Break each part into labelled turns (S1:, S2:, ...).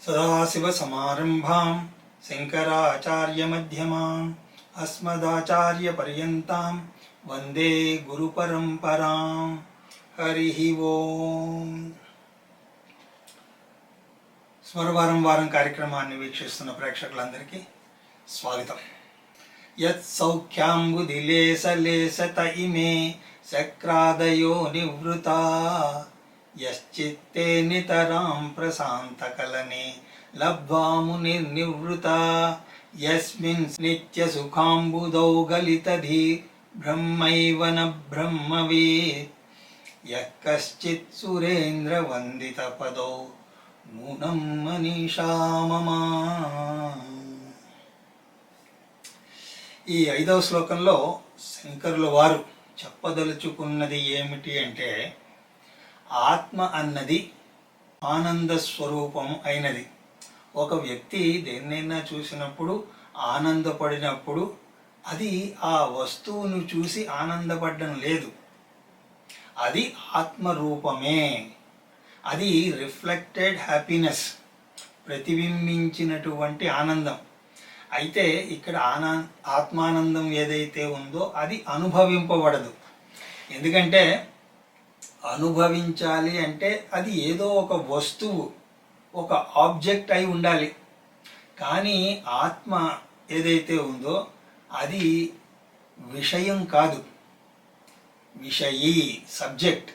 S1: సదాశివసమారంభాం శంకరాచార్యమధ్యమాం అస్మదాచార్యపర్యంతాం వందే గురుపరంపరాం. హరి ఓం. స్మరవారం వారం కార్యక్రమాన్ని వీక్షిస్తున్న ప్రేక్షకులందరికీ స్వాగతం. యత్ సౌఖ్యాంబుదిలేసలేసత ఇమే శక్రాదయో నివృతా యశ్చిత్తే నితరాం ప్రశాంతకలనే లబ్ధ్వా మునిర్నివృతా యస్మిన్ నిత్యసుఖాంబుదౌ గలితధీ బ్రహ్మైవ న బ్రహ్మవేత్ యః కశ్చిత్ సురేంద్రవందితపదౌ నూనం మనీషా మమ. ఈ 5వ శ్లోకంలో శంకరుల వారు చెప్పదలుచుకున్నది ఏమిటి అంటే, ఆత్మ అన్నది ఆనంద స్వరూపం అయినది. ఒక వ్యక్తి దేన్నైనా చూసినప్పుడు ఆనందపడినప్పుడు అది ఆ వస్తువును చూసి ఆనందపడడం లేదు, అది ఆత్మరూపమే. అది రిఫ్లెక్టెడ్ హ్యాపీనెస్, ప్రతిబింబించినటువంటి ఆనందం. అయితే ఇక్కడ ఆత్మానందం ఏదైతే ఉందో అది అనుభవింపబడదు. ఎందుకంటే అనుభవించాలి అంటే అది ఏదో ఒక వస్తువు, ఒక ఆబ్జెక్ట్ అయి ఉండాలి. కానీ ఆత్మ ఏదైతే ఉందో అది విషయం కాదు, విషయీ, సబ్జెక్ట్,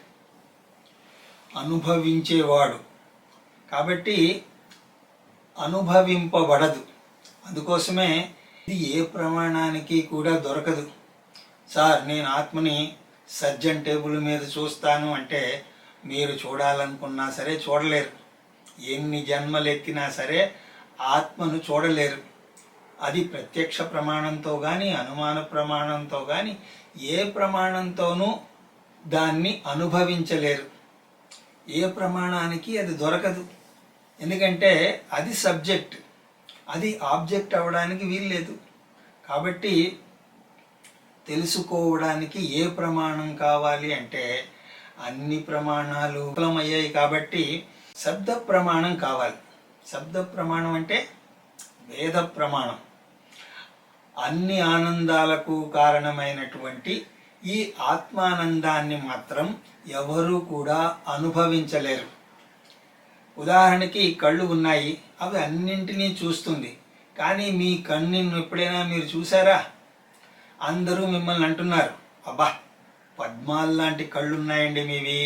S1: అనుభవించేవాడు. కాబట్టి అనుభవింపబడదు. అందుకోసమే ఇది ఏ ప్రమాణానికి కూడా దొరకదు. సార్, నేను ఆత్మని సర్జన్ టేబుల్ మీద చూస్తాను అంటే మీరు చూడాలనుకున్నా సరే చూడలేరు. ఎన్ని జన్మలు ఎత్తినా సరే ఆత్మను చూడలేరు. అది ప్రత్యక్ష ప్రమాణంతో కానీ అనుమాన ప్రమాణంతో కానీ ఏ ప్రమాణంతోనూ దాన్ని అనుభవించలేరు. ఏ ప్రమాణానికి అది దొరకదు. ఎందుకంటే అది సబ్జెక్ట్, అది ఆబ్జెక్ట్ అవ్వడానికి వీల్లేదు. కాబట్టి తెలుసుకోవడానికి ఏ ప్రమాణం కావాలి అంటే అన్ని ప్రమాణాలు విఫలమయ్యాయి. కాబట్టి శబ్ద ప్రమాణం కావాలి. శబ్ద ప్రమాణం అంటే వేద ప్రమాణం. అన్ని ఆనందాలకు కారణమైనటువంటి ఈ ఆత్మానందాన్ని మాత్రం ఎవరూ కూడా అనుభవించలేరు. ఉదాహరణకి కళ్ళు ఉన్నాయి, అవి అన్నింటినీ చూస్తుంది. కానీ మీ కన్నును ఎప్పుడైనా మీరు చూసారా? అందరూ మిమ్మల్ని అంటున్నారు, అబ్బా పద్మాల్లాంటి కళ్ళు ఉన్నాయండి మీవి,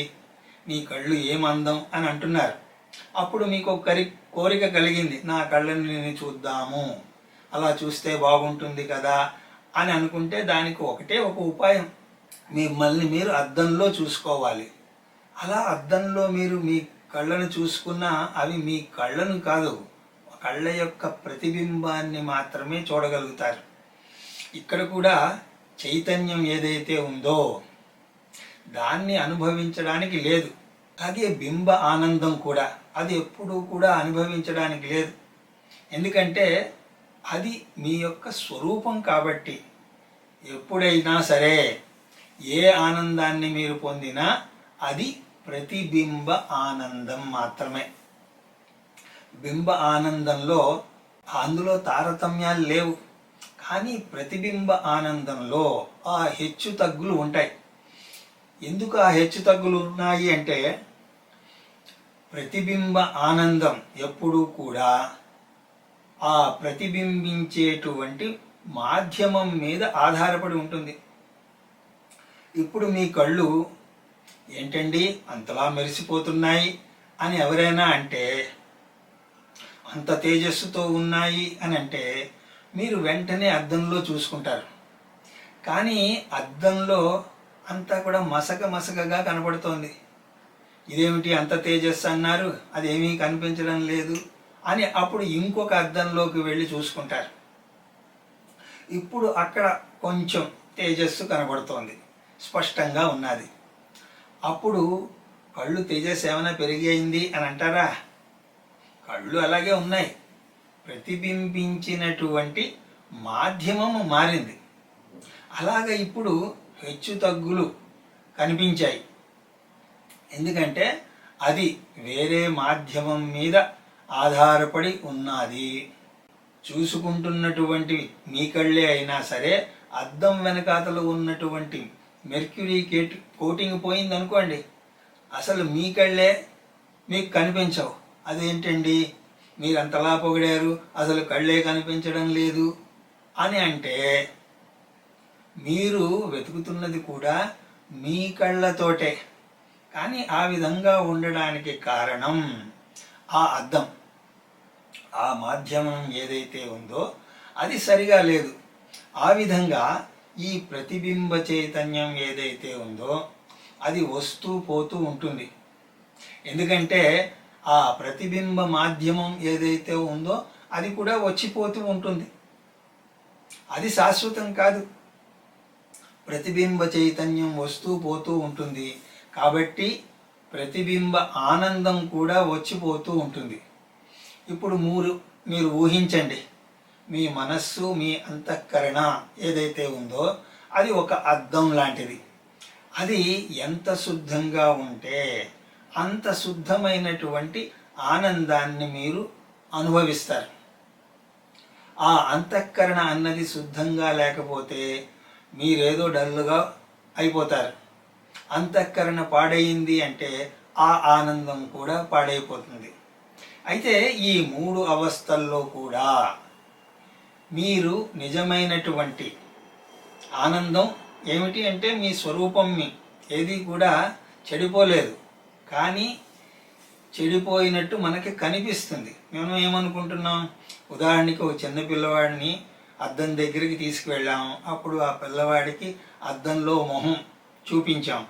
S1: మీ కళ్ళు ఏమందం అని అంటున్నారు. అప్పుడు మీకు ఒక కోరిక కలిగింది, నా కళ్ళని నేను చూద్దాము, అలా చూస్తే బాగుంటుంది కదా అని అనుకుంటే దానికి ఒకటే ఒక ఉపాయం, మిమ్మల్ని మీరు అద్దంలో చూసుకోవాలి. అలా అద్దంలో మీరు మీ కళ్ళను చూసుకున్నా అవి మీ కళ్ళను కాదు, కళ్ళ యొక్క ప్రతిబింబాన్ని మాత్రమే చూడగలుగుతారు. ఇక్కడ కూడా చైతన్యం ఏదైతే ఉందో దాన్ని అనుభవించడానికి లేదు. అదే బింబ ఆనందం కూడా, అది ఎప్పుడూ కూడా అనుభవించడానికి లేదు. ఎందుకంటే అది మీ యొక్క స్వరూపం. కాబట్టి ఎప్పుడైనా సరే ఏ ఆనందాన్ని మీరు పొందినా అది ప్రతిబింబ ఆనందం మాత్రమే. బింబ ఆనందంలో అందులో తారతమ్యాలు లేవు. కానీ ప్రతిబింబ ఆనందంలో ఆ హెచ్చు తగ్గులు ఉంటాయి. ఎందుకు ఆ హెచ్చు తగ్గులు ఉన్నాయి అంటే, ప్రతిబింబ ఆనందం ఎప్పుడూ కూడా ఆ ప్రతిబింబించేటువంటి మాధ్యమం మీద ఆధారపడి ఉంటుంది. ఇప్పుడు మీ కళ్ళు ఏంటండి అంతలా మెరిసిపోతున్నాయి అని ఎవరైనా అంటే, అంత తేజస్సుతో ఉన్నాయి అని అంటే మీరు వెంటనే అద్దంలో చూసుకుంటారు. కానీ అద్దంలో అంతా కూడా మసకగా కనబడుతోంది. ఇదేమిటి అంత తేజస్సు అన్నారు, అదేమీ కనిపించడం లేదు అని అప్పుడు ఇంకొక అద్దంలోకి వెళ్ళి చూసుకుంటారు. ఇప్పుడు అక్కడ కొంచెం తేజస్సు కనబడుతోంది, స్పష్టంగా ఉన్నది. అప్పుడు కళ్ళు తేజస్సు ఏమైనా పెరిగింది అని అంటారా? కళ్ళు అలాగే ఉన్నాయి. ప్రతిబింబించినటువంటి మాధ్యమము మారింది. అలాగే ఇప్పుడు హెచ్చు తగ్గులు కనిపించాయి. ఎందుకంటే అది వేరే మాధ్యమం మీద ఆధారపడి ఉన్నది. చూసుకుంటున్నటువంటి మీ కళ్ళే అయినా సరే అద్దం వెనకాతలు ఉన్నటువంటి మెర్క్యూరీ కోటింగ్ పోయింది అనుకోండి, అసలు మీ కళ్ళే మీకు కనిపించవు. అదేంటండి మీరు అంతలా పొగిడారు, అసలు కళ్ళే కనిపించడం లేదు అని అంటే, మీరు వెతుకుతున్నది కూడా మీ కళ్ళతోటే. కానీ ఆ విధంగా ఉండడానికి కారణం ఆ అద్దం, ఆ మాధ్యమం ఏదైతే ఉందో అది సరిగా లేదు. ఆ విధంగా ఈ ప్రతిబింబ చైతన్యం ఏదైతే ఉందో అది వస్తూ పోతూ ఉంటుంది. ఎందుకంటే ఆ ప్రతిబింబ మాధ్యమం ఏదైతే ఉందో అది కూడా వచ్చిపోతూ ఉంటుంది. అది శాశ్వతం కాదు. ప్రతిబింబ చైతన్యం వస్తూ పోతూ ఉంటుంది కాబట్టి ప్రతిబింబ ఆనందం కూడా వచ్చిపోతూ ఉంటుంది. ఇప్పుడు మీరు ఊహించండి, మీ మనస్సు, మీ అంతఃకరణ ఏదైతే ఉందో అది ఒక అద్దం లాంటిది. అది ఎంత శుద్ధంగా ఉంటే అంత శుద్ధమైనటువంటి ఆనందాన్ని మీరు అనుభవిస్తారు. ఆ అంతఃకరణ అన్నది శుద్ధంగా లేకపోతే మీరేదో డల్లుగా అయిపోతారు. అంతఃకరణ పాడయింది అంటే ఆ ఆనందం కూడా పాడైపోతుంది. అయితే ఈ 3 అవస్థల్లో కూడా మీరు నిజమైనటువంటి ఆనందం ఏమిటి అంటే మీ స్వరూపం, ఏది కూడా చెడిపోలేదు. కానీ చెడిపోయినట్టు మనకి కనిపిస్తుంది. మేము ఏమనుకుంటున్నాం, ఉదాహరణకి ఒక చిన్న పిల్లవాడిని అద్దం దగ్గరికి తీసుకువెళ్ళాం. అప్పుడు ఆ పిల్లవాడికి అద్దంలో మొహం చూపించాం.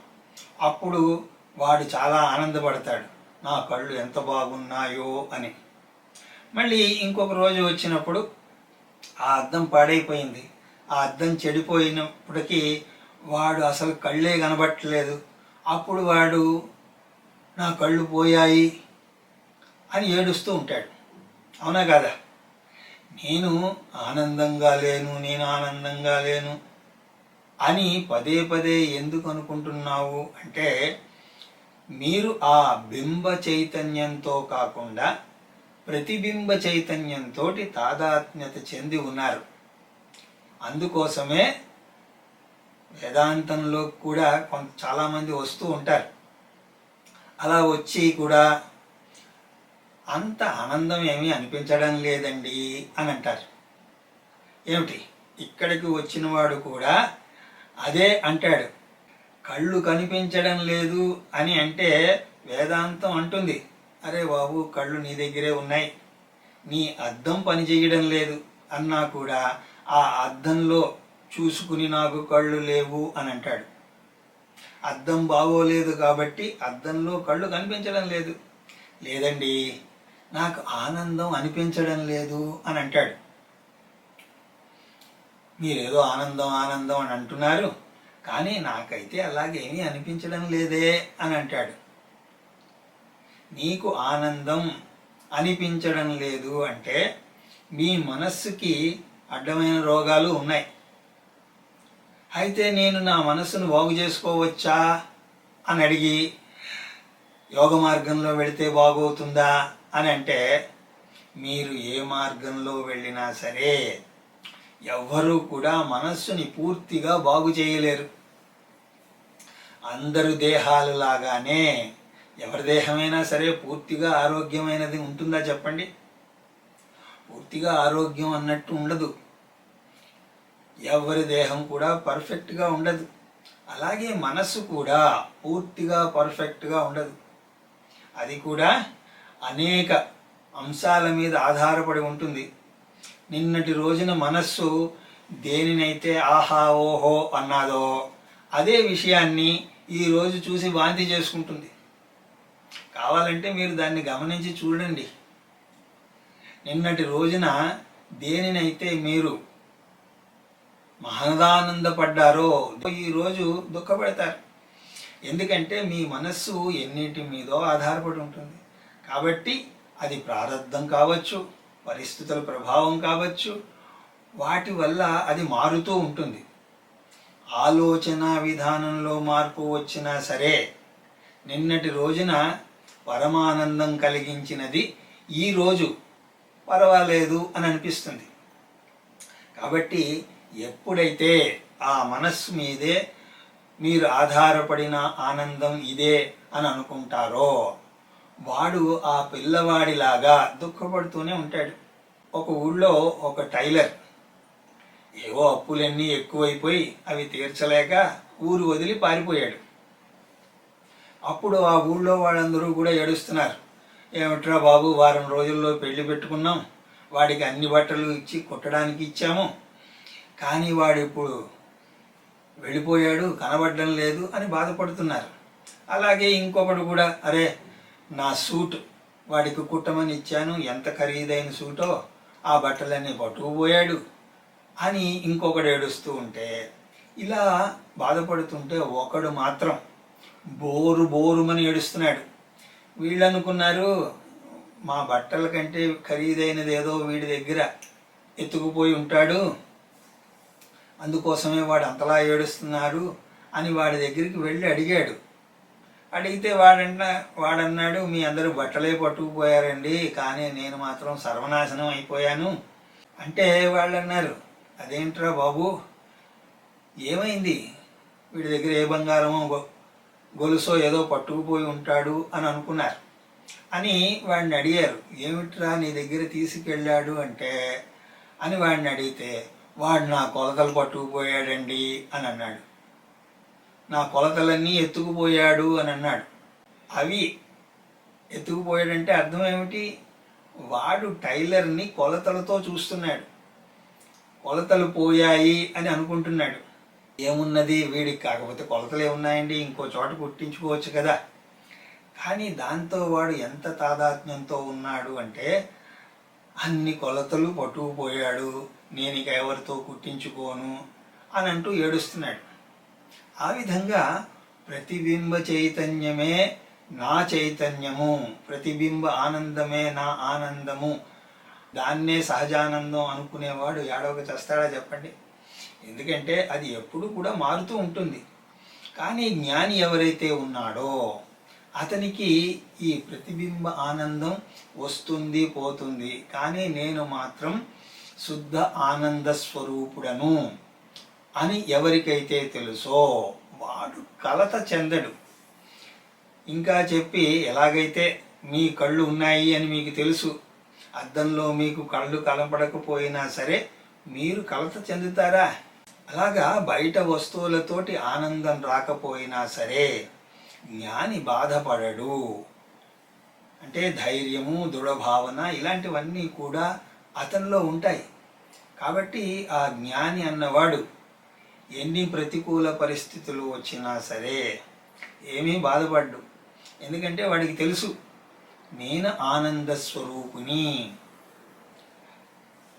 S1: అప్పుడు వాడు చాలా ఆనందపడతాడు, నా కళ్ళు ఎంత బాగున్నాయో అని. మళ్ళీ ఇంకొక రోజు వచ్చినప్పుడు ఆ అద్దం పాడైపోయింది. ఆ అద్దం చెడిపోయినప్పటికీ వాడు అసలు కళ్ళే కనబట్టలేదు. అప్పుడు వాడు నా కళ్ళు పోయాయి అని ఏడుస్తూ ఉంటాడు. అవునా కదా? నేను ఆనందంగా లేను అని పదే పదే ఎందుకు అనుకుంటున్నావు అంటే, మీరు ఆ బింబ చైతన్యంతో కాకుండా ప్రతిబింబ చైతన్యంతో తాదాత్మ్యత చెంది ఉన్నారు. అందుకోసమే వేదాంతంలో కూడా చాలామంది వస్తూ ఉంటారు. అలా వచ్చి కూడా అంత ఆనందం ఏమీ అనిపించడం లేదండి అని అంటారు. ఏమిటి, ఇక్కడికి వచ్చిన వాడు కూడా అదే అంటాడు. కళ్ళు కనిపించడం లేదు అని అంటే వేదాంతం అంటుంది, అరే బాబు కళ్ళు నీ దగ్గరే ఉన్నాయి, నీ అద్దం పని చేయడం లేదు అన్నా కూడా ఆ అద్దంలో చూసుకుని నాకు కళ్ళు లేవు అని అంటాడు. అద్దం బాగోలేదు కాబట్టి అద్దంలో కళ్ళు కనిపించడం లేదు. లేదండి నాకు ఆనందం అనిపించడం లేదు అని అంటాడు. మీరేదో ఆనందం అని అంటున్నారు, కానీ నాకైతే అలాగేమీ అనిపించడం లేదే అని అంటాడు. నీకు ఆనందం అనిపించడం లేదు అంటే మీ మనస్సుకి అడ్డమైన రోగాలు ఉన్నాయి. అయితే నేను నా మనస్సును బాగు చేసుకోవచ్చా అని అడిగి యోగ మార్గంలో వెళితే బాగవుతుందా అని అంటే, మీరు ఏ మార్గంలో వెళ్ళినా సరే ఎవ్వరూ కూడా మనస్సుని పూర్తిగా బాగు చేయలేరు. అందరు దేహాలు లాగానే ఎవరి దేహమైనా సరే పూర్తిగా ఆరోగ్యమైనది ఉంటుందా చెప్పండి? పూర్తిగా ఆరోగ్యం అన్నట్టు ఉండదు. ఎవరి దేహం కూడా పర్ఫెక్ట్గా ఉండదు. అలాగే మనస్సు కూడా పూర్తిగా పర్ఫెక్ట్గా ఉండదు. అది కూడా అనేక అంశాల మీద ఆధారపడి ఉంటుంది. నిన్నటి రోజున మనస్సు దేనినైతే ఆహా ఓహో అన్నాదో అదే విషయాన్ని ఈరోజు చూసి వాంతి చేసుకుంటుంది. కావాలంటే మీరు దాన్ని గమనించి చూడండి. నిన్నటి రోజున దేనినైతే మీరు మహదానందపడ్డారో ఈరోజు దుఃఖపడతారు. ఎందుకంటే మీ మనస్సు ఎన్నిటి మీదో ఆధారపడి ఉంటుంది. కాబట్టి అది ప్రారబ్ధం కావచ్చు, పరిస్థితుల ప్రభావం కావచ్చు, వాటి వల్ల అది మారుతూ ఉంటుంది. ఆలోచన విధానంలో మార్పు వచ్చినా సరే నిన్నటి రోజున పరమానందం కలిగించినది ఈరోజు పర్వాలేదు అని అనిపిస్తుంది. కాబట్టి ఎప్పుడైతే ఆ మనస్సు మీదే మీరు ఆధారపడిన ఆనందం ఇదే అని అనుకుంటారో వాడు ఆ పిల్లవాడిలాగా దుఃఖపడుతూనే ఉంటాడు. ఒక ఊళ్ళో ఒక టైలర్ ఏవో అప్పులన్నీ ఎక్కువైపోయి అవి తీర్చలేక ఊరు వదిలి పారిపోయాడు. అప్పుడు ఆ ఊళ్ళో వాళ్ళందరూ కూడా ఏడుస్తున్నారు. ఏమిట్రా బాబు, వారం రోజుల్లో పెళ్లి పెట్టుకున్నాం, వాడికి అన్ని బట్టలు ఇచ్చి కుట్టడానికి ఇచ్చాము, కానీ వాడు ఇప్పుడు వెళ్ళిపోయాడు, కనబడడం లేదు అని బాధపడుతున్నారు. అలాగే ఇంకొకడు కూడా, అరే నా సూట్ వాడికి కుట్టమని ఇచ్చాను, ఎంత ఖరీదైన సూటో, ఆ బట్టలన్నీ పట్టుకుపోయాడు అని ఇంకొకడు ఏడుస్తూ ఉంటే, ఇలా బాధపడుతుంటే ఒకడు మాత్రం బోరు బోరుమని ఏడుస్తున్నాడు. వీళ్ళు అనుకున్నారు, మా బట్టల కంటే ఖరీదైనది ఏదో వీడి దగ్గర ఎత్తుకుపోయి ఉంటాడు, అందుకోసమే వాడు అంతలా ఏడుస్తున్నారు అని వాడి దగ్గరికి వెళ్ళి అడిగాడు. అడిగితే వాడన్నాడు, మీ అందరూ బట్టలే పట్టుకుపోయారండి, కానీ నేను మాత్రం సర్వనాశనం అయిపోయాను. అంటే వాళ్ళు అన్నారు, అదేంట్రా బాబు, ఏమైంది, వీడి దగ్గర ఏ బంగారమో గొలుసో ఏదో పట్టుకుపోయి ఉంటాడు అని అనుకున్నారు. అని వాడిని అడిగారు, ఏమిట్రా నీ దగ్గర తీసుకెళ్ళాడు అంటే అని వాడిని అడిగితే, వాడు నా కొలతలు పట్టుకుపోయాడండి అని అన్నాడు. నా కొలతలన్నీ ఎత్తుకుపోయాడు అని అన్నాడు. అవి ఎత్తుకుపోయాడంటే అర్థం ఏమిటి? వాడు టైలర్ని కొలతలతో చూస్తున్నాడు, కొలతలు పోయాయి అని అనుకుంటున్నాడు. ఏమున్నది వీడికి, కాకపోతే కొలతలు ఏమున్నాయండి, ఇంకో చోట కుట్టించుకోవచ్చు కదా. కానీ దాంతో వాడు ఎంత తాదాత్మ్యంతో ఉన్నాడు అంటే, అన్ని కొలతలు పట్టుకుపోయాడు, నేను ఇక ఎవరితో కుట్టించుకోను అని అంటూ ఏడుస్తున్నాడు. ఆ విధంగా ప్రతిబింబ చైతన్యమే నా చైతన్యము, ప్రతిబింబ ఆనందమే నా ఆనందము, దాన్నే సహజానందం అనుకునేవాడు ఏడవక చేస్తాడా చెప్పండి? ఎందుకంటే అది ఎప్పుడు కూడా మారుతూ ఉంటుంది. కానీ జ్ఞాని ఎవరైతే ఉన్నాడో అతనికి ఈ ప్రతిబింబ ఆనందం వస్తుంది పోతుంది, కానీ నేను మాత్రం శుద్ధ ఆనంద స్వరూపుడను అని ఎవరికైతే తెలుసో వాడు కలత చెందడు. ఇంకా చెప్పి, ఎలాగైతే మీ కళ్ళు ఉన్నాయి అని మీకు తెలుసు, అద్దంలో మీకు కళ్ళు కనపడకపోయినా సరే మీరు కలత చెందుతారా? అలాగా బయట వస్తువులతోటి ఆనందం రాకపోయినా సరే జ్ఞాని బాధపడడు. అంటే ధైర్యము, దృఢభావన ఇలాంటివన్నీ కూడా అతనిలో ఉంటాయి. కాబట్టి ఆ జ్ఞాని అన్నవాడు ఎన్ని ప్రతికూల పరిస్థితులు వచ్చినా సరే ఏమీ బాధపడ్డు. ఎందుకంటే వాడికి తెలుసు, నేను ఆనంద స్వరూపుని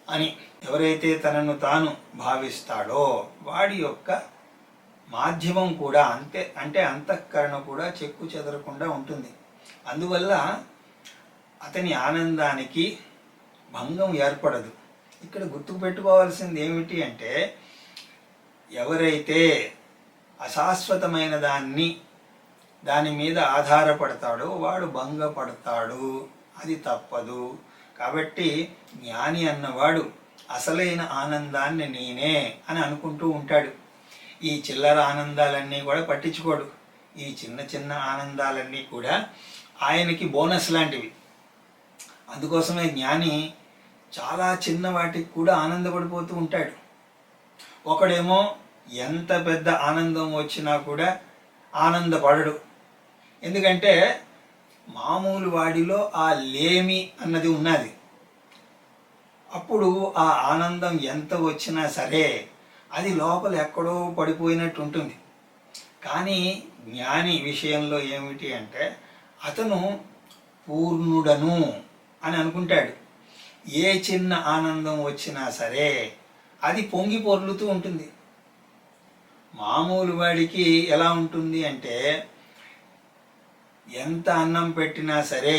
S1: అని. ఎవరైతే తనను తాను భావిస్తాడో వాడి యొక్క మాధ్యమం కూడా అంటే అంతఃకరణ కూడా చెక్కు చెదరకుండా ఉంటుంది. అందువల్ల అతని ఆనందానికి భంగం ఏర్పడదు. ఇక్కడ గుర్తుపెట్టుకోవాల్సింది ఏమిటి అంటే, ఎవరైతే అశాశ్వతమైన దాని మీద ఆధారపడతాడో వాడు భంగపడతాడు, అది తప్పదు. కాబట్టి జ్ఞాని అన్నవాడు అసలైన ఆనందాన్ని నేనే అని అనుకుంటూ ఉంటాడు. ఈ చిల్లర ఆనందాలన్నీ కూడా పట్టించుకోడు. ఈ చిన్న చిన్న ఆనందాలన్నీ కూడా ఆయనకి బోనస్ లాంటివి. అందుకోసమే జ్ఞాని చాలా చిన్న వాటికి కూడా ఆనందపడిపోతూ ఉంటాడు. ఒకడేమో ఎంత పెద్ద ఆనందం వచ్చినా కూడా ఆనందపడడు. ఎందుకంటే మామూలు వాడిలో ఆ లేమి అన్నది ఉన్నది. అప్పుడు ఆ ఆనందం ఎంత వచ్చినా సరే అది లోపల ఎక్కడో పడిపోయినట్టు ఉంటుంది. కానీ జ్ఞాని విషయంలో ఏమిటి అంటే, అతను పూర్ణుడను అని అనుకుంటాడు. ఏ చిన్న ఆనందం వచ్చినా సరే అది పొంగి పొర్లుతూ ఉంటుంది. మామూలు వాడికి ఎలా ఉంటుంది అంటే, ఎంత అన్నం పెట్టినా సరే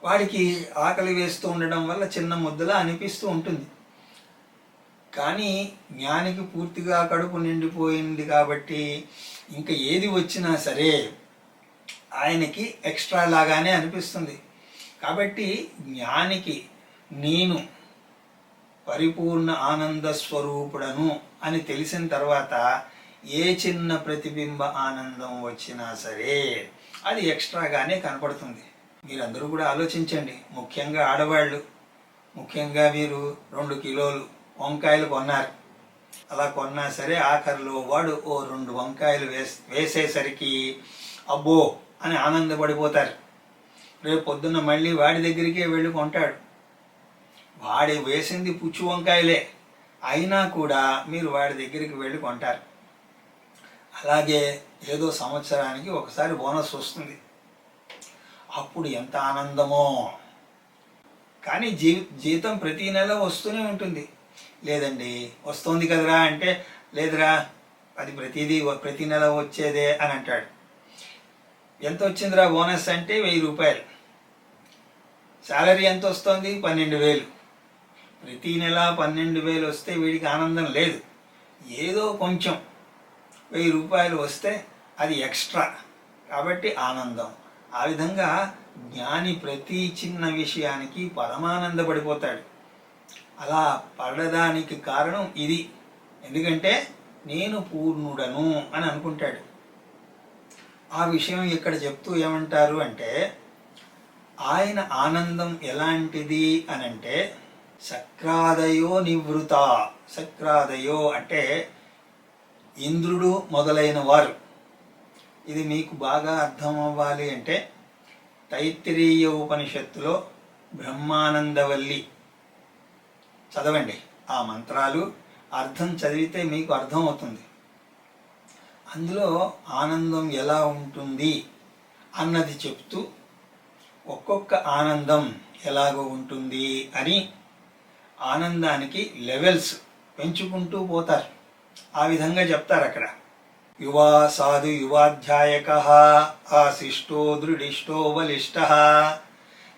S1: వాడికి ఆకలి వేస్తూ ఉండడం వల్ల చిన్న ముద్దలా అనిపిస్తూ ఉంటుంది. కానీ జ్ఞానికి పూర్తిగా కడుపు నిండిపోయింది కాబట్టి ఇంకా ఏది వచ్చినా సరే ఆయనకి ఎక్స్ట్రా లాగానే అనిపిస్తుంది. కాబట్టి జ్ఞానికి నేను పరిపూర్ణ ఆనంద స్వరూపుడను అని తెలిసిన తర్వాత ఏ చిన్న ప్రతిబింబ ఆనందం వచ్చినా సరే అది ఎక్స్ట్రాగానే కనపడుతుంది. మీరందరూ కూడా ఆలోచించండి. ముఖ్యంగా ఆడవాళ్ళు, ముఖ్యంగా మీరు 2 కిలోలు వంకాయలు కొన్నారు. అలా కొన్నా సరే ఆఖరిలో వాడు ఓ 2 వంకాయలు వేసేసరికి అబ్బో అని ఆనందపడిపోతారు. రేపు పొద్దున్న మళ్ళీ వాడి దగ్గరికే వెళ్ళి కొంటాడు. వాడి వేసింది పుచ్చు వంకాయలే అయినా కూడా మీరు వాడి దగ్గరికి వెళ్ళి కొంటారు. అలాగే ఏదో సంవత్సరానికి ఒకసారి బోనస్ వస్తుంది, అప్పుడు ఎంత ఆనందమో. కానీ జీతం ప్రతి నెల వస్తూనే ఉంటుంది. లేదండి వస్తుంది కదరా అంటే, లేదురా అది ప్రతి నెల వచ్చేదే అని అంటాడు. ఎంత వచ్చిందిరా బోనస్ అంటే 1000 రూపాయలు. శాలరీ ఎంత వస్తుంది? 12,000. ప్రతి నెల 12,000 వస్తే వీడికి ఆనందం లేదు. ఏదో కొంచెం 1000 రూపాయలు వస్తే అది ఎక్స్ట్రా, కాబట్టి ఆనందం. ఆ విధంగా జ్ఞాని ప్రతి చిన్న విషయానికి పరమానందపడిపోతాడు. అలా పడడానికి కారణం ఇది. ఎందుకంటే నేను పూర్ణుడను అని అనుకుంటాడు. ఆ విషయం ఇక్కడ చెప్తూ ఏమంటారు అంటే, ఆయన ఆనందం ఎలాంటిది అనంటే సక్రాదయో నివృత. సక్రాదయో అంటే ఇంద్రుడు మొదలైన వారు. ఇది మీకు బాగా అర్థం అవ్వాలి అంటే తైత్తిరీయ ఉపనిషత్తులో బ్రహ్మానందవల్లి చదవండి. ఆ మంత్రాలు అర్థం చదివితే మీకు అర్థం అవుతుంది. అందులో ఆనందం ఎలా ఉంటుంది అన్నది చెప్తూ ఒక్కొక్క ఆనందం ఎలాగో ఉంటుంది అని ఆనందానికి లెవెల్స్ పెంచుకుంటూ పోతారు. ఆ విధంగా చెప్తారు అక్కడ. యువా సాధు యువాధ్యాయక ఆశిష్టో దృఢిష్టో బలిష్టః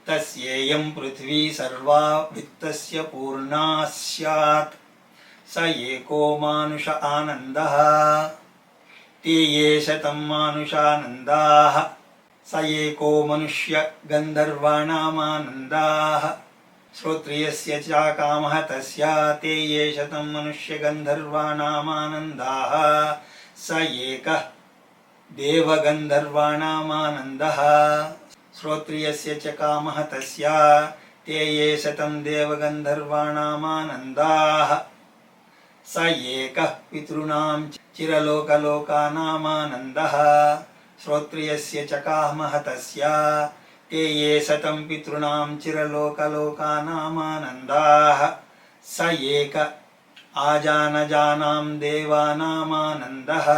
S1: తస్యేయం పృథ్వీ సర్వా విత్తస్య పూర్ణా స్యాత్ స ఏకో మానుష ఆనందః తే ఏ శతం మానుషానందాః స ఏకో మనుష్య గంధర్వాణామానందాః శ్రోత్రియస్య చ కామః తస్య తే ఏ శతం మనుష్య గంధర్వాణామానందాః స ఏకః దేవగంధర్వాణామానందః శ్రోత్రియస్య చ కామః తస్య తే ఏ శతం దేవగంధర్వాణామానందాః స ఏకః పితॄణాం చిరలోకలోకానామానందః శ్రోత్రియస్య చ కామః తస్య తే ఏ శతం పితॄణాం చిరలోకలోకానామానందాః స ఏక ఆజానజానాం దేవానామానందః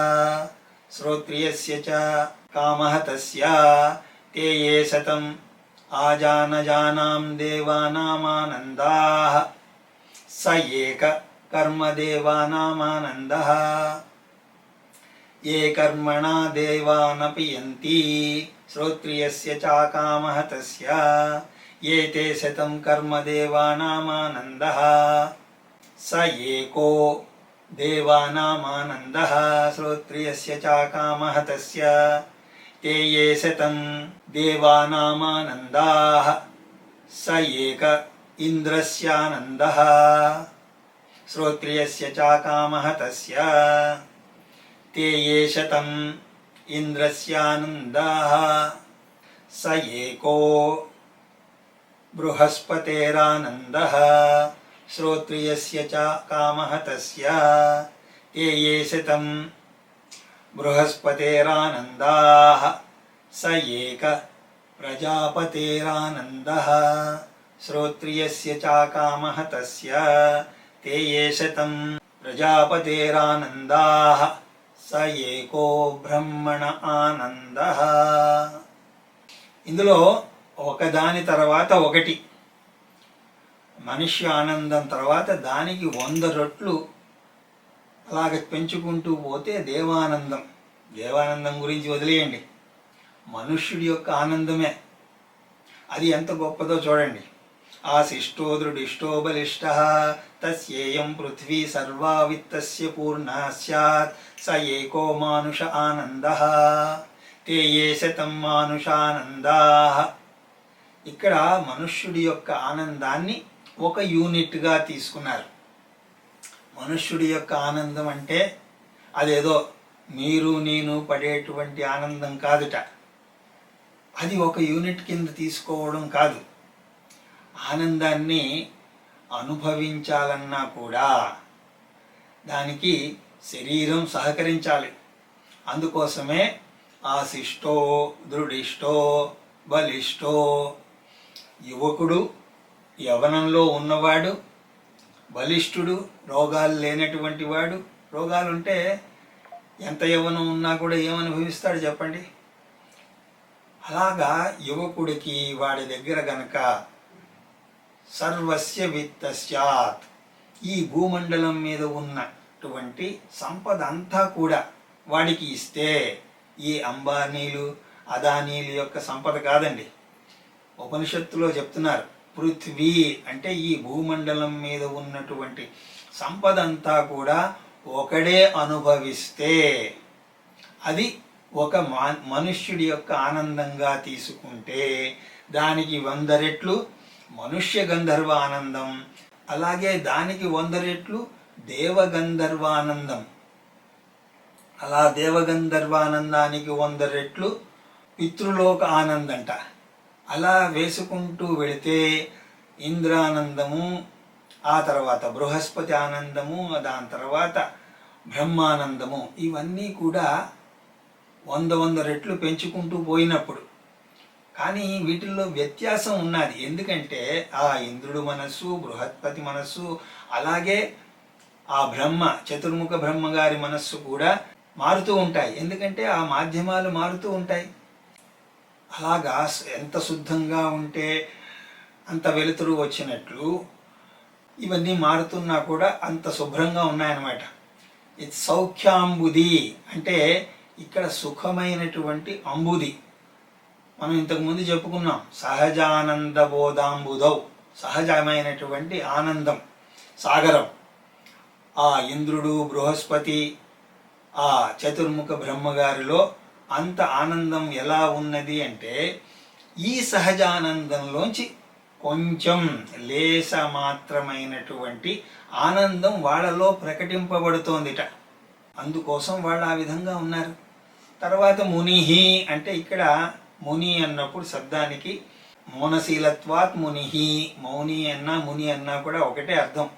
S1: శ్రోత్రియస్య చ కామః తస్య తే ఏ శతం ఆజానజానాం దేవానామానందాః స ఏక కర్మదేవానామానందః ఏ కర్మణా దేవానపి యంతి శ్రోత్రియస్య చ కామః తస్య ఏ తే శతం కర్మదేవానామానందః స ఏకో దేవానామానందః శ్రోత్రియస్య చ కామః తస్య తే ఏ శతం దేవానామానందాః స ఏక ఇంద్రస్యానందః శ్రోత్రియస్య చ కామః తస్య తే ఏ శతం ఇంద్రస్యానందాః స ఏకో బృహస్పతేరానందః శ్రోత్రియస్య చ కామః తస్య తే ఏ శతం బృహస్పతేరానందాః స ఏక ప్రజాపతేరానందః శ్రోత్రియస్య చ కామః తస్య తే ఏ శతం ప్రజాపతేరానందాః స ఏకో బ్రహ్మణ ఆనందః. ఇందులో ఒకదాని తర్వాత ఒకటి మనిషి ఆనందం తర్వాత దానికి 100 రెట్లు అలాగ పెంచుకుంటూ పోతే దేవానందం. దేవానందం గురించి వదిలేయండి, మనుష్యుడి యొక్క ఆనందమే అది ఎంత గొప్పదో చూడండి. ఆశిష్టో దృఢిష్టో బలిష్టః తస్యేయం పృథ్వీ సర్వా విత్తస్య పూర్ణా స్యాత్ స ఏకో మానుష ఆనందః తే ఏ శతం మానుషానందాః ఇక్కడ మనుష్యుడి యొక్క ఆనందాన్ని ఒక యూనిట్గా తీసుకున్నారు. మనుష్యుడి యొక్క ఆనందం అంటే అదేదో మీరు నేను పడేటువంటి ఆనందం కాదుట. అది ఒక యూనిట్ కింద తీసుకోవడం కాదు. ఆనందాన్ని అనుభవించాలన్నా కూడా దానికి శరీరం సహకరించాలి. అందుకోసమే ఆశిష్టో దృఢిష్టో బలిష్టో, యువకుడు యవ్వనంలో ఉన్నవాడు, బలిష్ఠుడు రోగాలు లేనటువంటి వాడు. రోగాలుంటే ఎంత యవ్వనం ఉన్నా కూడా ఏమనుభవిస్తాడు చెప్పండి? అలాగా యువకుడికి వాడి దగ్గర గనక సర్వస్య విత్తస్యాత్, ఈ భూమండలం మీద ఉన్నటువంటి సంపద అంతా కూడా వాడికి ఇస్తే, ఈ అంబానీలు అదానీలు యొక్క సంపద కాదండి. ఉపనిషత్తులో చెప్తున్నారు, పృథ్వీ అంటే ఈ భూమండలం మీద ఉన్నటువంటి సంపద అంతా కూడా ఒకడే అనుభవిస్తే అది ఒక మనుష్యుడి యొక్క ఆనందంగా తీసుకుంటే దానికి 100 రెట్లు మనుష్య గంధర్వ ఆనందం, అలాగే దానికి 100 రెట్లు దేవగంధర్వానందం, అలా దేవగంధర్వానందానికి 100 రెట్లు పితృలోక ఆనందంట. అలా వేసుకుంటూ వెళితే ఇంద్రానందము, ఆ తర్వాత బృహస్పతి ఆనందము, దాని తర్వాత బ్రహ్మానందము, ఇవన్నీ కూడా 100 రెట్లు పెంచుకుంటూ పోయినప్పుడు. కానీ వీటిల్లో వ్యత్యాసం ఉన్నది. ఎందుకంటే ఆ ఇంద్రుడు మనస్సు, బృహస్పతి మనస్సు, అలాగే ఆ బ్రహ్మ, చతుర్ముఖ బ్రహ్మ గారి మనస్సు కూడా మారుతూ ఉంటాయి. ఎందుకంటే ఆ మాధ్యమాలు మారుతూ ఉంటాయి. అలాగా ఎంత శుద్ధంగా ఉంటే అంత వెలుతురు వచ్చినట్లు ఇవన్నీ మారుతున్నా కూడా అంత శుభ్రంగా ఉన్నాయన్నమాట. ఇది సౌఖ్యాంబుది అంటే ఇక్కడ సుఖమైనటువంటి అంబుది. మనం ఇంతకుముందు చెప్పుకున్నాం, సహజానంద బోధాంబుదౌ, సహజమైనటువంటి ఆనందం సాగరం. ఆ ఇంద్రుడు, బృహస్పతి, ఆ చతుర్ముఖ బ్రహ్మగారిలో అంత ఆనందం ఎలా ఉన్నది అంటే ఈ సహజానందంలోంచి కొంచెం లేస మాత్రమైనటువంటి ఆనందం వాళ్ళలో ప్రకటింపబడుతోందిట. అందుకోసం వాళ్ళు ఆ విధంగా ఉన్నారు. తర్వాత మునిహి అంటే ఇక్కడ ముని అన్నప్పుడు శబ్దానికి మౌనశీలత్వాత్ మునిహి, మౌని అన్నా ముని అన్నా కూడా ఒకటే అర్థం.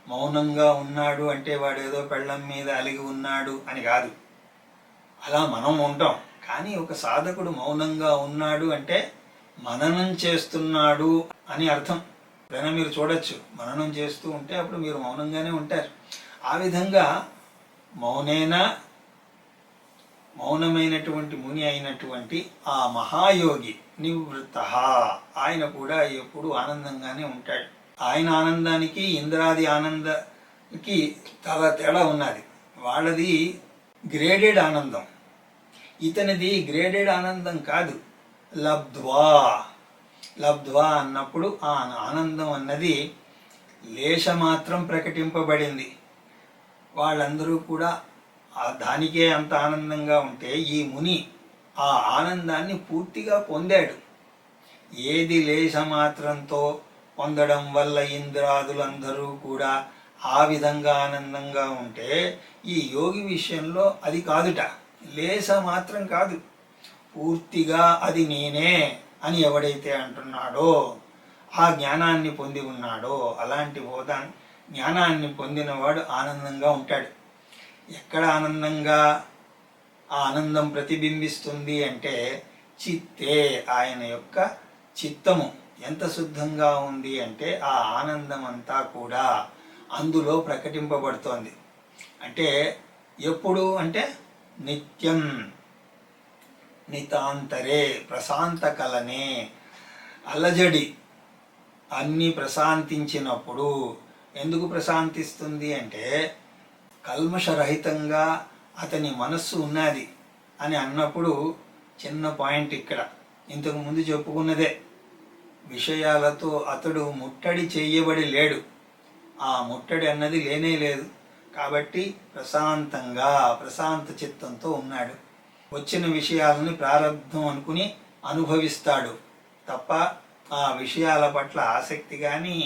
S1: మౌనంగా ఉన్నాడు అంటే వాడు ఏదో పెళ్ళం మీద అలిగి ఉన్నాడు అని కాదు. అలా మనం ఉంటాం. కానీ ఒక సాధకుడు మౌనంగా ఉన్నాడు అంటే మననం చేస్తున్నాడు అని అర్థం. ఎప్పుడైనా మీరు చూడొచ్చు, మననం చేస్తూ ఉంటే అప్పుడు మీరు మౌనంగానే ఉంటారు. ఆ విధంగా మౌనమైనటువంటి ముని అయినటువంటి ఆ మహాయోగి నివృత్త, ఆయన కూడా ఎప్పుడు ఆనందంగానే ఉంటాడు. ఆయన ఆనందానికి ఇంద్రాది ఆనందానికి చాలా తేడా ఉన్నది. వాళ్ళది గ్రేడెడ్ ఆనందం, ఇతనిది గ్రేడెడ్ ఆనందం కాదు. లబ్ధ్వా అన్నప్పుడు ఆ ఆనందం అన్నది లేశమాత్రం ప్రకటింపబడింది. వాళ్ళందరూ కూడా దానికే అంత ఆనందంగా ఉంటే ఈ ముని ఆ ఆనందాన్ని పూర్తిగా పొందాడు. ఏది లేశమాత్రంతో పొందడం వల్ల ఇంద్రాదులందరూ కూడా ఆ విధంగా ఆనందంగా ఉంటే ఈ యోగి విషయంలో అది కాదుట. లేశ మాత్రం కాదు, పూర్తిగా అది నేనే అని ఎవడైతే అంటున్నాడో, ఆ జ్ఞానాన్ని పొంది ఉన్నాడో, అలాంటి జ్ఞానాన్ని పొందినవాడు ఆనందంగా ఉంటాడు. ఎక్కడ ఆనందంగా ఆ ఆనందం ప్రతిబింబిస్తుంది అంటే చిత్తే, ఆయన యొక్క చిత్తము ఎంత శుద్ధంగా ఉంది అంటే ఆ ఆనందం అంతా కూడా అందులో ప్రకటింపబడుతోంది. అంటే ఎప్పుడు అంటే నిత్యం నితాంతరే ప్రశాంత కలనే, అలజడి అన్నీ ప్రశాంతించినప్పుడు. ఎందుకు ప్రశాంతిస్తుంది అంటే కల్మషరహితంగా అతని మనస్సు ఉన్నది అని అన్నప్పుడు చిన్న పాయింట్ ఇక్కడ ఇంతకు ముందు చెప్పుకున్నదే, విషయాలతో అతడు ముట్టడి చేయబడి లేడు. ఆ ముట్టడి అన్నది లేనే లేదు. కాబట్టి ప్రశాంతంగా ప్రశాంత చిత్తంతో ఉన్నాడు. వచ్చిన విషయాలని ప్రారంధం అనుకుని అనుభవిస్తాడు తప్ప ఆ విషయాల పట్ల ఆసక్తి కానీ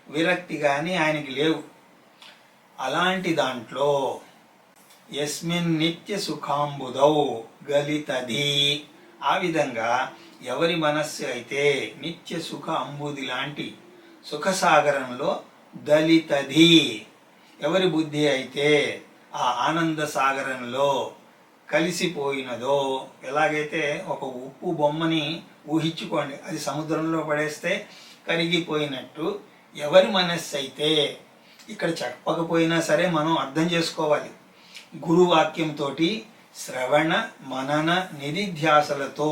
S1: విరక్తి కానీ ఆయనకి లేవు. అలాంటి దాంట్లో యస్మిన్ నిత్య సుఖాంబుదౌ గలితది, ఆ విధంగా ఎవరి మనస్సు అయితే నిత్య సుఖ అంబుది లాంటి సుఖసాగరంలో దళితది, ఎవరి బుద్ధి అయితే ఆ ఆనంద సాగరంలో కలిసిపోయినదో, ఎలాగైతే ఒక ఉప్పు బొమ్మని ఊహించుకోండి, అది సముద్రంలో పడేస్తే కరిగిపోయినట్టు ఎవరి మనస్సు అయితే, ఇక్కడ చెప్పకపోయినా సరే మనం అర్థం చేసుకోవాలి, గురువాక్యంతో శ్రవణ మనన నిధిధ్యాసలతో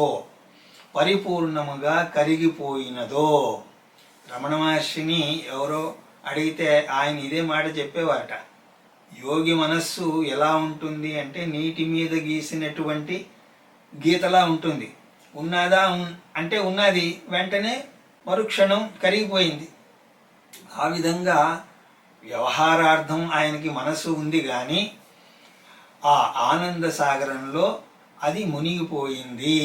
S1: పరిపూర్ణముగా కరిగిపోయినదో. రమణ మహర్షిని ఎవరో అడిగితే ఆయన ఇదే మాట చెప్పేవారట. యోగి మనస్సు ఎలా ఉంటుంది అంటే నీటి మీద గీసినటువంటి గీతలా ఉంటుంది. ఉన్నదా అంటే ఉన్నది, వెంటనే మరుక్షణం కరిగిపోయింది. ఆ విధంగా వ్యవహారార్థం ఆయనకి మనస్సు ఉంది కానీ ఆ ఆనంద సాగరంలో అది మునిగిపోయింది.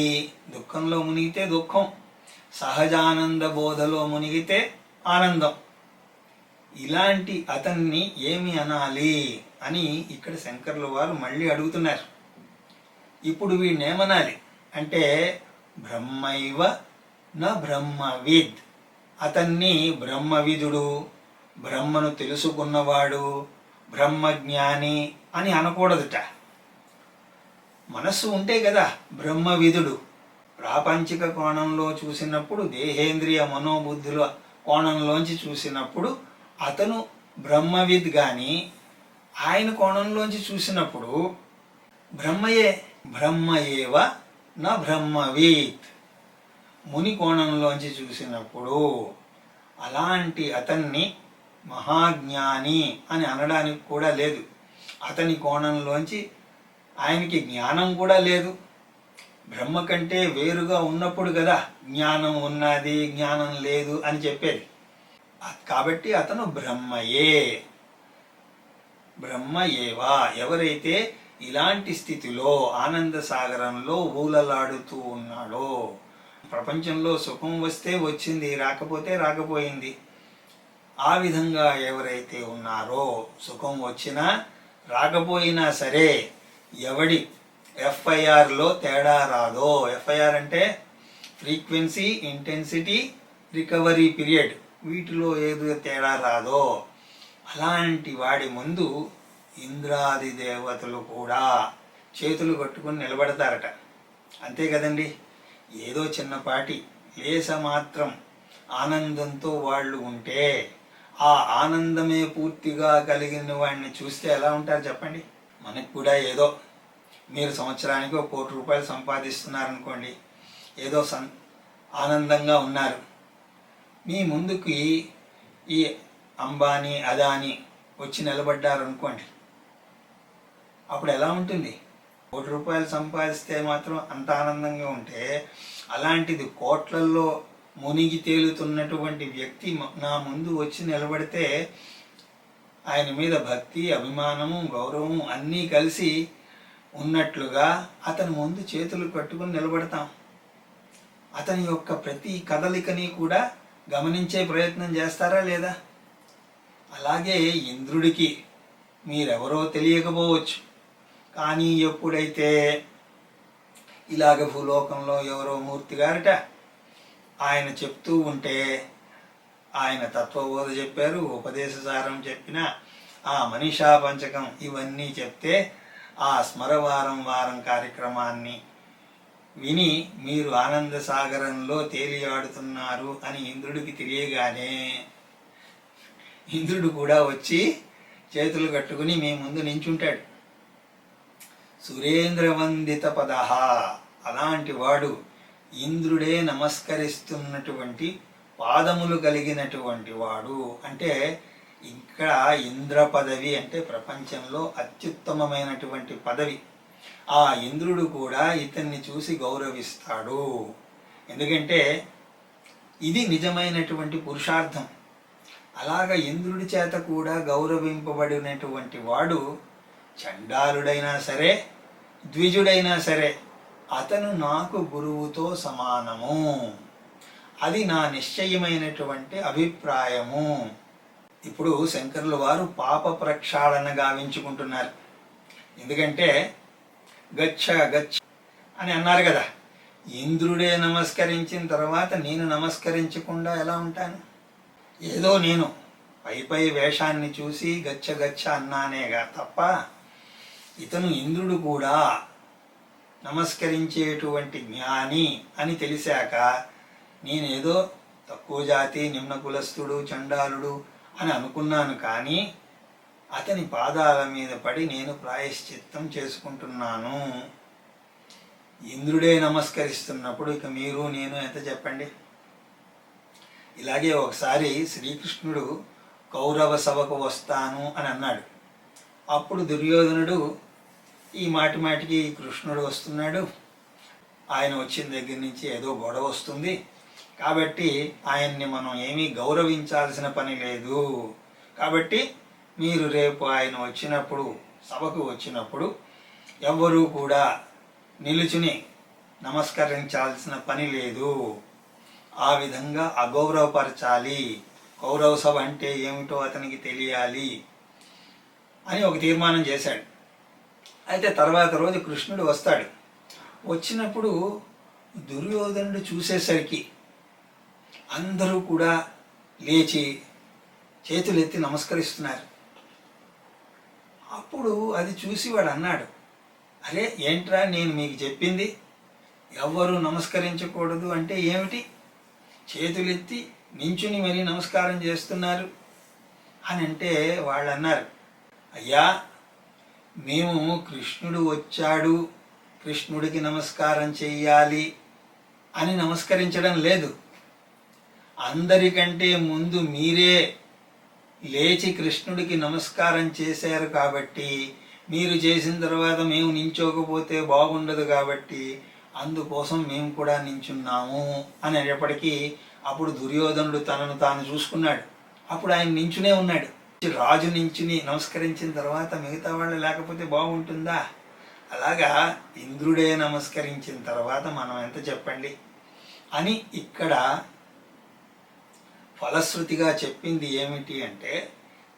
S1: దుఃఖంలో మునిగితే దుఃఖం, సహజానంద బోధలో మునిగితే ఆనందం. ఇలాంటి అతన్ని ఏమి అనాలి అని ఇక్కడ శంకర్ల వారు మళ్ళీ అడుగుతున్నారు. ఇప్పుడు వీడినేమనాలి అంటే బ్రహ్మైవ న బ్రహ్మవిద్, అతన్ని బ్రహ్మవిదుడు, బ్రహ్మను తెలుసుకున్నవాడు, బ్రహ్మజ్ఞాని అని అనకూడదుట. మనస్సు ఉంటే కదా బ్రహ్మవిదుడు. ప్రాపంచిక కోణంలో చూసినప్పుడు, దేహేంద్రియ మనోబుద్ధుల కోణంలోంచి చూసినప్పుడు అతను బ్రహ్మవిద్ గాని, ఆయన కోణంలోంచి చూసినప్పుడు బ్రహ్మయే. బ్రహ్మయేవ నా బ్రహ్మవిత్, ముని కోణంలోంచి చూసినప్పుడు అలాంటి అతన్ని మహాజ్ఞాని అని అనడానికి కూడా లేదు. అతని కోణంలోంచి ఆయనకి జ్ఞానం కూడా లేదు. బ్రహ్మ కంటే వేరుగా ఉన్నప్పుడు కదా జ్ఞానం ఉన్నది జ్ఞానం లేదు అని చెప్పేది. కాబట్టి అతను బ్రహ్మయే. బ్రహ్మయేవా, ఎవరైతే ఇలాంటి స్థితిలో ఆనంద సాగరంలో ఊలలాడుతూ ఉన్నాడో, ప్రపంచంలో సుఖం వస్తే వచ్చింది, రాకపోతే రాకపోయింది, ఆ విధంగా ఎవరైతే ఉన్నారో, సుఖం వచ్చినా రాకపోయినా సరే ఎవడి ఎఫ్ఐఆర్లో తేడా రాదో, ఎఫ్ఐఆర్ అంటే ఫ్రీక్వెన్సీ, ఇంటెన్సిటీ, రికవరీ పీరియడ్, వీటిలో ఏదో తేడా రాదో అలాంటి వాడి ముందు ఇంద్రాది దేవతలు కూడా చేతులు కట్టుకుని నిలబడతారట. అంతే కదండి. ఏదో చిన్నపాటి లేస మాత్రం ఆనందంతో వాళ్ళు ఉంటే ఆ ఆనందమే పూర్తిగా కలిగిన వాడిని చూస్తే ఎలా ఉంటారు చెప్పండి. మనకు కూడా ఏదో మీరు సంవత్సరానికి 1 కోటి రూపాయలు సంపాదిస్తున్నారనుకోండి, ఏదో ఆనందంగా ఉన్నారు. మీ ముందుకి ఈ అంబానీ అదానీ వచ్చి నిలబడ్డారు అనుకోండి, అప్పుడు ఎలా ఉంటుంది? 1 కోటి రూపాయలు సంపాదిస్తే మాత్రం అంత ఆనందంగా ఉంటే, అలాంటిది కోట్లల్లో మునిగి తేలుతున్నటువంటి వ్యక్తి నా ముందు వచ్చి నిలబడితే ఆయన మీద భక్తి, అభిమానము, గౌరవము అన్నీ కలిసి ఉన్నట్లుగా అతని ముందు చేతులు కట్టుకుని నిలబడతాం. అతని యొక్క ప్రతి కదలికని కూడా గమనించే ప్రయత్నం చేస్తారా లేదా? అలాగే ఇంద్రుడికి మీరెవరో తెలియకపోవచ్చు, కానీ ఎప్పుడైతే ఇలాగ భూలోకంలో ఎవరో మూర్తి గారట ఆయన చెప్తూ ఉంటే, ఆయన తత్వబోధ చెప్పారు, ఉపదేశసారం చెప్పిన, ఆ మనీషా పంచకం ఇవన్నీ చెప్తే, ఆ స్మరవారం వారం కార్యక్రమాన్ని విని మీరు ఆనంద సాగరంలో తేలియాడుతున్నారు అని ఇంద్రుడికి తెలియగానే ఇంద్రుడు కూడా వచ్చి చేతులు కట్టుకుని మీ ముందు నించుంటాడు. సురేంద్రవందిత పదహ, అలాంటి వాడు ఇంద్రుడే నమస్కరిస్తున్నటువంటి పాదములు కలిగినటువంటి వాడు. అంటే ఇక్కడ ఇంద్ర పదవి అంటే ప్రపంచంలో అత్యుత్తమమైనటువంటి పదవి. ఆ ఇంద్రుడు కూడా ఇతన్ని చూసి గౌరవిస్తాడు. ఎందుకంటే ఇది నిజమైనటువంటి పురుషార్థం. అలాగ ఇంద్రుడి చేత కూడా గౌరవింపబడినటువంటి వాడు చండాలుడైనా సరే, ద్విజుడైనా సరే, అతను నాకు గురువుతో సమానము. అది నా నిశ్చయమైనటువంటి అభిప్రాయము. ఇప్పుడు శంకరుల వారు పాప ప్రక్షాళన గావించుకుంటున్నారు. ఎందుకంటే గచ్చ గచ్చ అని అన్నారు కదా. ఇంద్రుడే నమస్కరించిన తర్వాత నేను నమస్కరించకుండా ఎలా ఉంటాను? ఏదో నేను పై వేషాన్ని చూసి గచ్చ గచ్చ అన్నానేగా తప్ప, ఇతను ఇంద్రుడు కూడా నమస్కరించేటువంటి జ్ఞాని అని తెలిసాక నేనేదో తక్కువ జాతి, నిమ్న కులస్థుడు, చండాలుడు అని అనుకున్నాను. కానీ అతని పాదాల మీద పడి నేను ప్రాయశ్చిత్తం చేసుకుంటున్నాను. ఇంద్రుడే నమస్కరిస్తున్నప్పుడు ఇక మీరు నేను ఎంత చెప్పండి? ఇలాగే ఒకసారి శ్రీకృష్ణుడు కౌరవ సభకు వస్తాను అని అన్నాడు. అప్పుడు దుర్యోధనుడు ఈ మాటికి కృష్ణుడు వస్తున్నాడు, ఆయన వచ్చిన దగ్గర నుంచి ఏదో గొడవ వస్తుంది, కాబట్టి ఆయన్ని మనం ఏమీ గౌరవించాల్సిన పని లేదు, కాబట్టి మీరు రేపు ఆయన వచ్చినప్పుడు, సభకు వచ్చినప్పుడు ఎవ్వరూ కూడా నిలుచుని నమస్కరించాల్సిన పని లేదు, ఆ విధంగా అగౌరవపరచాలి, కౌరవ సభ అంటే ఏమిటో అతనికి తెలియాలి అని ఒక తీర్మానం చేశాడు. అయితే తర్వాత రోజు కృష్ణుడు వస్తాడు. వచ్చినప్పుడు దుర్యోధనుడు చూసేసరికి అందరూ కూడా లేచి చేతులెత్తి నమస్కరిస్తున్నారు. అప్పుడు అది చూసి వాడు అన్నాడు, అరే ఏంట్రా నేను మీకు చెప్పింది, ఎవ్వరూ నమస్కరించకూడదు అంటే ఏమిటి? చేతులెత్తి నించుని మరీ నమస్కారం చేస్తున్నారు అని అంటే వాళ్ళు అన్నారు, అయ్యా మేము కృష్ణుడు వచ్చాడు, కృష్ణుడికి నమస్కారం చెయ్యాలి అని నమస్కరించడం లేదు. అందరికంటే ముందు మీరే లేచి కృష్ణుడికి నమస్కారం చేశారు కాబట్టి, మీరు చేసిన తర్వాత మేము నించోకపోతే బాగుండదు కాబట్టి అందుకోసం మేము కూడా నించున్నాము అని అనేప్పటికీ అప్పుడు దుర్యోధనుడు తనను తాను చూసుకున్నాడు. అప్పుడు ఆయన నించునే ఉన్నాడు. రాజు నించుని నమస్కరించిన తర్వాత మిగతా వాళ్ళు లేకపోతే బాగుంటుందా? అలాగా ఇంద్రుడే నమస్కరించిన తర్వాత మనం ఎంత చెప్పండి అని ఇక్కడ ఫలశ్రుతిగా చెప్పింది ఏమిటి అంటే,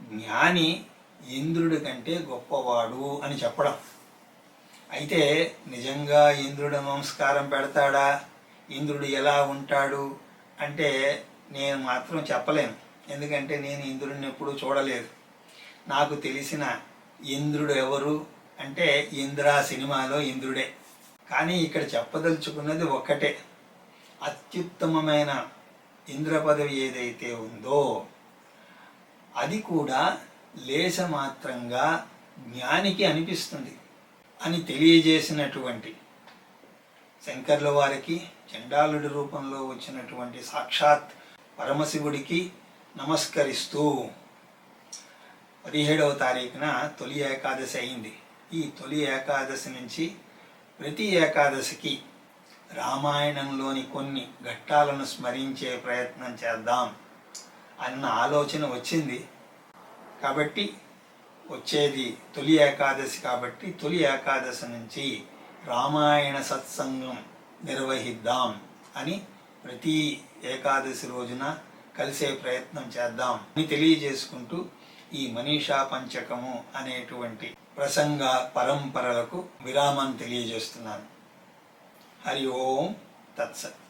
S1: జ్ఞాని ఇంద్రుడి కంటే గొప్పవాడు అని చెప్పడం. అయితే నిజంగా ఇంద్రుడు నమస్కారం పెడతాడా, ఇంద్రుడు ఎలా ఉంటాడు అంటే నేను మాత్రం చెప్పలేను. ఎందుకంటే నేను ఇంద్రుడిని ఎప్పుడూ చూడలేదు. నాకు తెలిసిన ఇంద్రుడు ఎవరు అంటే ఇంద్ర సినిమాలో ఇంద్రుడే. కానీ ఇక్కడ చెప్పదలుచుకున్నది ఒక్కటే, అత్యుత్తమమైన ఇంద్ర పదవి ఏదైతే ఉందో అది కూడా లేశమాత్రంగా జ్ఞానికి అనిపిస్తుంది అని తెలియజేసినటువంటి శంకర్ల వారికి చండాలుడి రూపంలో వచ్చినటువంటి సాక్షాత్ పరమశివుడికి నమస్కరిస్తూ 17వ తారీఖున తొలి ఏకాదశి అయింది. ఈ తొలి ఏకాదశి నుంచి ప్రతి ఏకాదశికి రామాయణంలోని కొన్ని ఘట్టాలను స్మరించే ప్రయత్నం చేద్దాం అన్న ఆలోచన వచ్చింది. కాబట్టి వచ్చేది తొలి ఏకాదశి కాబట్టి తొలి ఏకాదశి నుంచి రామాయణ సత్సంగం నిర్వహిద్దాం అని ప్రతి ఏకాదశి రోజున కలిసే ప్రయత్నం చేద్దాం అని తెలియజేసుకుంటూ ఈ మనీషా పంచకము అనేటువంటి ప్రసంగ పరంపరలకు విరామం తెలియజేస్తున్నాను. హరి ఓం తత్సత్.